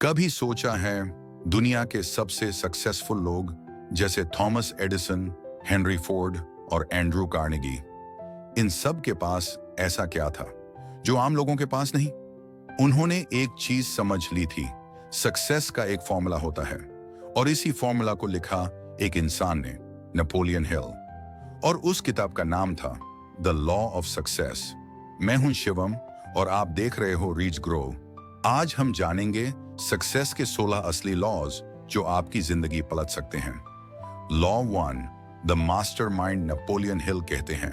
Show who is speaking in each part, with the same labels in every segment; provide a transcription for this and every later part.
Speaker 1: कभी सोचा है दुनिया के सबसे सक्सेसफुल लोग जैसे थॉमस एडिसन, हेनरी फोर्ड और एंड्रू कार्नेगी, इन सब के पास ऐसा क्या था जो आम लोगों के पास नहीं? उन्होंने एक चीज समझ ली थी, सक्सेस का एक फॉर्मूला होता है और इसी फॉर्मूला को लिखा एक इंसान ने, नेपोलियन हिल। और उस किताब का नाम था द लॉ ऑफ सक्सेस। मैं हूं शिवम और आप देख रहे हो रीच ग्रो। आज हम जानेंगे सक्सेस के 16 असली लॉज जो आपकी जिंदगी पलट सकते हैं। Law 1, the mastermind. Napoleon Hill कहते हैं,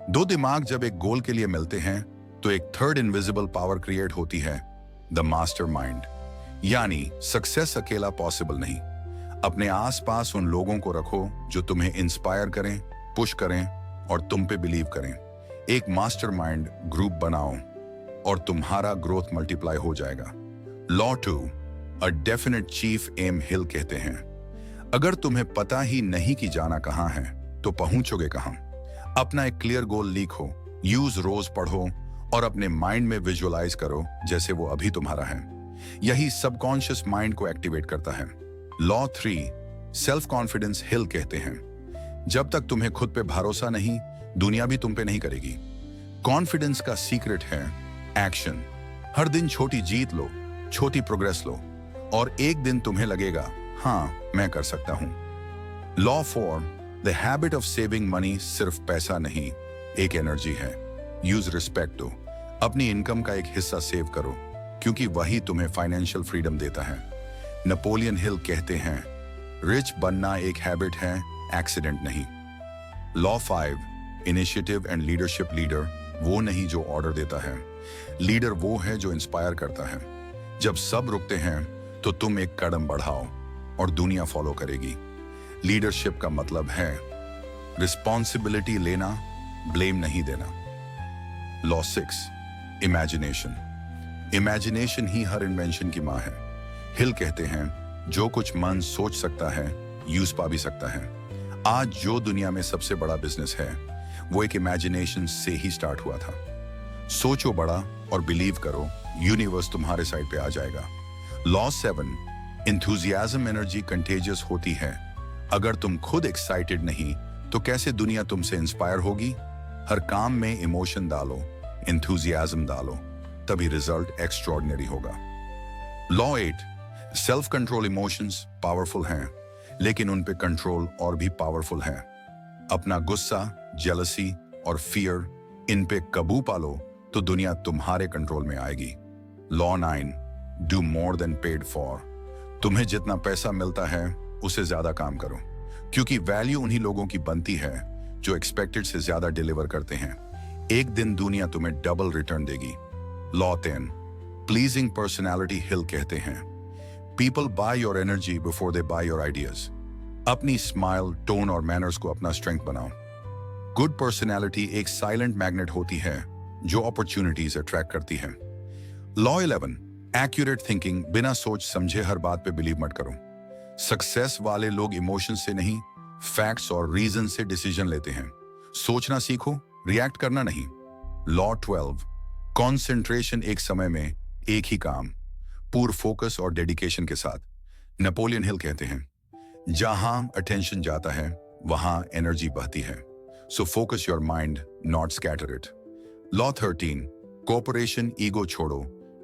Speaker 1: दो दिमाग जब एक गोल के लिए मिलते हैं तो एक थर्ड इनविजिबल पावर क्रिएट होती है, द मास्टरमाइंड। यानी सक्सेस अकेला पॉसिबल नहीं। अपने आसपास उन लोगों को रखो जो तुम्हें इंस्पायर करें, पुश करें और तुम पे बिलीव करें। एक मास्टरमाइंड ग्रुप बनाओ और तुम्हारा ग्रोथ मल्टीप्लाई हो जाएगा। Law 2, a definite chief aim. Hill कहते हैं, अगर तुम्हें पता ही नहीं कि जाना कहां है तो पहुंचोगे कहां। अपना एक क्लियर गोल लिखो, यूज रोज पढ़ो और अपने माइंड में विजुअलाइज करो जैसे वो अभी तुम्हारा है। यही सबकॉन्शियस माइंड को एक्टिवेट करता है। Law 3, self confidence. हिल कहते हैं, जब तक तुम्हें खुद पे भरोसा नहीं, दुनिया भी तुम पे नहीं करेगी। कॉन्फिडेंस का सीक्रेट है एक्शन। हर दिन छोटी जीत लो, छोटी प्रोग्रेस लो और एक दिन तुम्हें लगेगा हाँ मैं कर सकता हूं। Law 4, the habit of saving money. सिर्फ पैसा नहीं, एक एनर्जी है। यूज रिस्पेक्ट दो, अपनी इनकम का एक हिस्सा सेव करो क्योंकि वही तुम्हें फाइनेंशियल फ्रीडम देता है। नेपोलियन हिल कहते हैं, रिच बनना एक हैबिट है, एक्सीडेंट नहीं। Law 5, initiative and leadership. Leader वो नहीं जो ऑर्डर देता है, लीडर वो है जो इंस्पायर करता है। जब सब रुकते हैं तो तुम एक कदम बढ़ाओ और दुनिया फॉलो करेगी। लीडरशिप का मतलब है रिस्पॉन्सिबिलिटी लेना, ब्लेम नहीं देना। Law 6, imagination. इमेजिनेशन ही हर इन्वेंशन की मां है। हिल कहते हैं, जो कुछ मन सोच सकता है यूज पा भी सकता है। आज जो दुनिया में सबसे बड़ा बिजनेस है वो एक इमेजिनेशन से ही स्टार्ट हुआ था। सोचो बड़ा और बिलीव करो, यूनिवर्स तुम्हारे साइड पे आ जाएगा। Law 7, enthusiasm. एनर्जी कंटेजियस होती है। अगर तुम खुद एक्साइटेड नहीं तो कैसे दुनिया तुमसे इंस्पायर होगी। हर काम में इमोशन डालो, एंथुसियाज्म डालो, तभी रिजल्ट एक्स्ट्रॉर्डिनरी होगा। Law 8, self control. Emotions powerful हैं लेकिन उन पे कंट्रोल और भी पावरफुल है। अपना गुस्सा, जेलसी और फियर, इन पे काबू पालो तो दुनिया तुम्हारे कंट्रोल में आएगी। Law 9, do more than paid for. तुम्हें जितना पैसा मिलता है उससे ज्यादा काम करो क्योंकि वैल्यू उन्हीं लोगों की बनती है जो एक्सपेक्टेड से ज्यादा डिलीवर करते हैं। एक दिन दुनिया तुम्हें डबल रिटर्न देगी। Law 10, pleasing personality. हिल कहते हैं, people buy your energy before they buy your ideas. अपनी स्माइल, टोन और मैनर्स को अपना स्ट्रेंथ बनाओ। गुड पर्सनैलिटी एक साइलेंट मैग्नेट होती है जो अपॉर्चुनिटीज अट्रैक्ट करती है। Law 11, accurate thinking. बिना सोच समझे हर बात पे बिलीव मत करो। सक्सेस वाले लोग इमोशन से नहीं, फैक्ट्स और रीजन से डिसीजन लेते हैं। सोचना सीखो, रिएक्ट करना नहीं। Law 12, concentration. एक समय में एक ही काम, पूर्ण फोकस और डेडिकेशन के साथ। नेपोलियन हिल कहते हैं, जहां अटेंशन जाता है वहां एनर्जी बहती है। So focus your mind, not scatter it. Law 13, cooperation. Ego छोड़ो,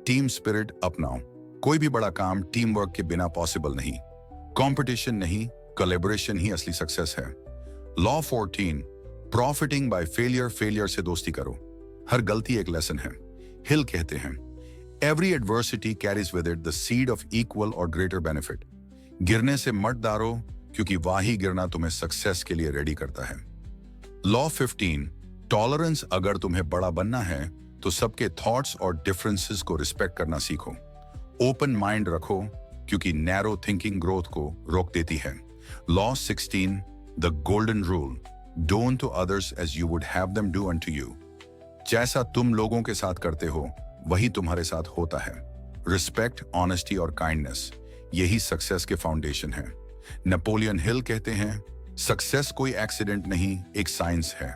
Speaker 1: टीम स्पिरिट अपनाओ। कोई भी बड़ा काम टीम वर्क के बिना पॉसिबल नहीं। कंपटीशन नहीं, कोलैबोरेशन ही असली सक्सेस है। Law 14, profiting bye failure. Failure से दोस्ती करो, हर गलती एक लेसन है। हिल कहते हैं, every adversity carries with it the seed of equal और ग्रेटर बेनिफिट। गिरने से मत डरो क्योंकि वही गिरना तुम्हें सक्सेस के लिए रेडी करता है। Law 15, tolerance. अगर तुम्हें बड़ा बनना है तो सबके थॉट्स और डिफरेंसेस को रिस्पेक्ट करना सीखो। ओपन माइंड रखो क्योंकि नैरो थिंकिंग ग्रोथ को रोक देती है। Law 16, the golden rule. Don't to others as you would have them do unto you. जैसा तुम लोगों के साथ करते हो वही तुम्हारे साथ होता है। रिस्पेक्ट, ऑनेस्टी और काइंडनेस, यही सक्सेस के फाउंडेशन है। नेपोलियन हिल कहते हैं, सक्सेस कोई एक्सीडेंट नहीं, एक साइंस है।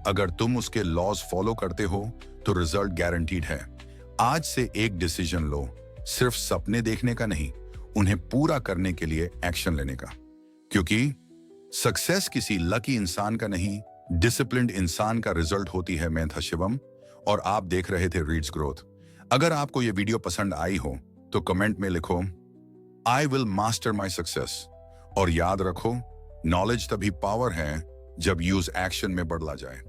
Speaker 1: अगर तुम उसके लॉज फॉलो करते हो तो रिजल्ट गारंटीड है। आज से एक डिसीजन लो, सिर्फ सपने देखने का नहीं, उन्हें पूरा करने के लिए एक्शन लेने का। क्योंकि सक्सेस किसी लकी इंसान का नहीं, डिसिप्लिन्ड इंसान का रिजल्ट होती है। मैं था शिवम और आप देख रहे थे रीड्स ग्रोथ। अगर आपको यह वीडियो पसंद आई हो तो कमेंट में लिखो I will master my success. और याद रखो, नॉलेज तभी पावर है जब यूज एक्शन में बदला जाए।